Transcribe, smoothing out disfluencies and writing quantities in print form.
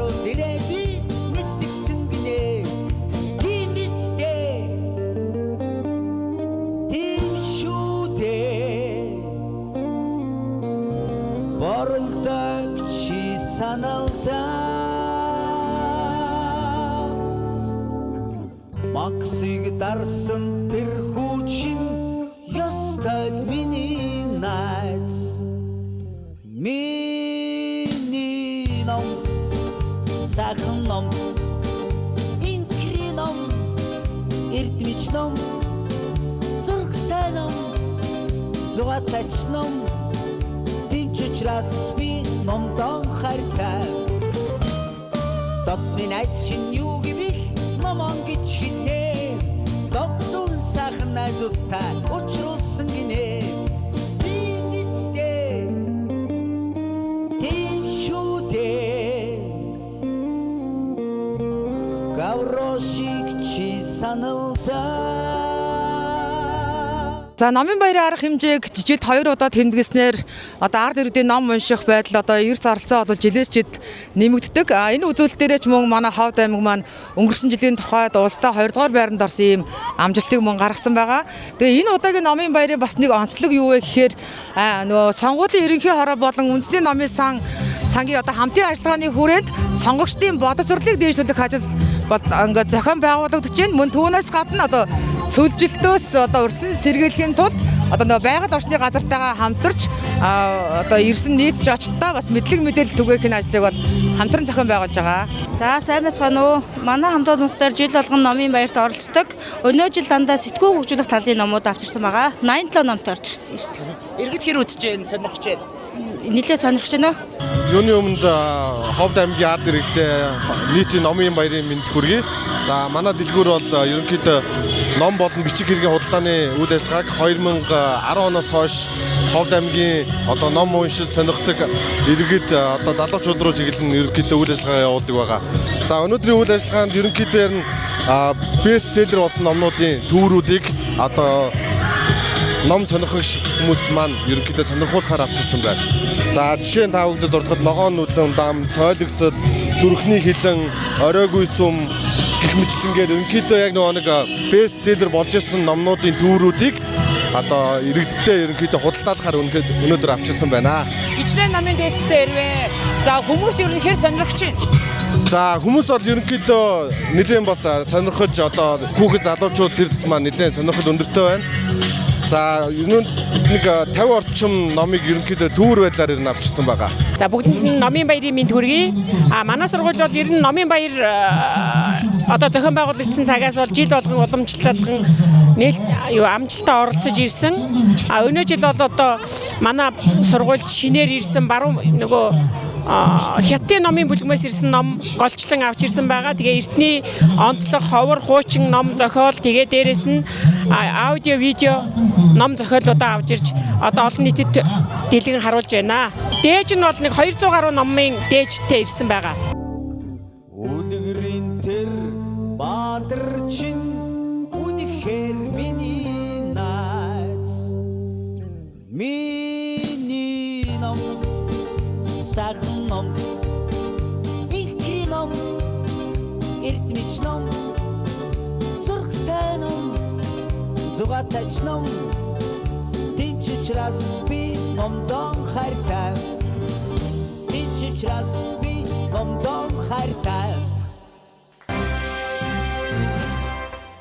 гарууд ирээдүйд нисгсэн гинэ. Тийм бицтэй. Тийм шүү дээ. Боролдог чи саналдаа. Максыг дарсан тэр хүүчин ёстой миний найз. Миний ном сайхан ном инкри ном эрдмич ном зургтай ном зугатач ном тэмч учраас би номдон хайртай. Дотны найз шин юу гэвих номон гэж хэлнэ. Доктор сайхан найзуудтай уулзсан гинэ. Гаврошик чи саналдаа. За номын баярын арга хэмжээг жилд 2 удаа тэмдэглэснээр одоо ард иргэдийн ном унших байдал одоо эрс оролцоо одоо жилээс жилд нэмэгддэг. Энэ үзүүлэлтээрээ ч мөн манай Ховд аймаг маань өнгөрсөн жилийн тухайд улсдаа 2 дугаар байранд орсон ийм амжилтыг мөн гаргасан байгаа. Тэгээ энэ удаагийн номын баярын бас нэг онцлог юу вэ гэхээр нөгөө сонгуулийн ерөнхий хороо болон үндэсний номын сангийн одоо хамтын ажиллагааны хүрээнд сонгогчдын боловсролыг дээшлүүлэх ажил ингээд зохион байгуулагдаж байна. Мөн түүнээс гадна одоо цөлжилтөөс одоо өрсөн сэргийлэхийн тулд одоо нөгөө байгаль орчны газартайгаа хамтарч одоо ирсэн нийтж очтоо бас мэдлэг мэдээлэл түгээх энэ ажлыг бол хамтран зохион байгуулж байгаа. За сайн байцгаана уу? Манай хамт олонхтойр жил болгон номын баярт оролцдог. Өнөө жил дандаа сэтгүү хөгжүүлэх талын номууд авчирсан байгаа. 87 номтой орж ирсэн. Иргэд хэр үзэж байна, сонирхож байна? Нилээ сонирхож байна уу? Юуны өмнөд Ховд аймгийн ард иргэдэд нийтийн номын баярын мэнд хүргэе. За манай дэлгүүр бол ерөнхийдөө ном болон бичиг хэргийн худалдааны үйл ажиллагааг 2010 оноос хойш Ховд аймгийн одоо ном уншил сонирхдаг иргэд одоо залуучууд руу чиглэн ерөнхийдөө үйл ажиллагаа явуулдаг байгаа. За өнөөдрийн үйл ажиллагаанд ерөнхийдөө бест селлер болсон номнуудын төврүүдийг одоо ном сонирхогч хүмүүст маань ерөнхийдөө сонирхуулахаар авчирсан байна. За жишээ нь та бүхэнд дурдахад ногоон нүдэн дам, цойлогсод, зүрхний хилэн, оройгүй сүм гэх мэтлэнгээр ерөнхийдөө яг нэг бест селлер болж исэн номнуудын төврүүдийг одоо иргэдтэй ерөнхийдөө худалдаалахаар өнөөдөр авчирсан байна. Ичнээ номын дээдстэй ирвэ. За хүмүүс ерөнхийдөө сонирхож байна. За хүмүүс бол ерөнхийдөө нэлээд бас сонирхож одоо хүүхэд залуучууд тэр тус маань нэлээд сонирхол өндөртэй байна. За нэг 50 орчим номыг ерөнхийдөө төвөр байдлаар ирнэ авчирсан байгаа. За бүгдэнд нь номын баярын мэнд хүргэе. Манай сургууль бол ер нь номын баяр одоо зохион байгуулагдсан цагаас бол жил болгон уламжлалхан амжилттай оролцож ирсэн. Өнөө жил бол одоо манай сургуульд шинээр ирсэн баруун нөгөө Хятадын номын бүлгмээс ирсэн ном голчлон авч ирсэн байгаа. Тэгээ эртний онцлог ховор хуучин ном зохиол тэгээ дээрэс нь аудио видео ном зохиолуудаа авч ирж одоо олон нийтэд дэлгэн харуулж байна. Дээж нь бол нэг 200 гаруй номын дээжтэй ирсэн байгаа. Үлгэрийн тэр бадарчин үнэхээр миний найз. Миний ном сайхан ном инкри ном эрдмич ном зургтай ном зугатач ном тэмч учраас би номдон хайртай. Тэмч учраас би номдон хайртай.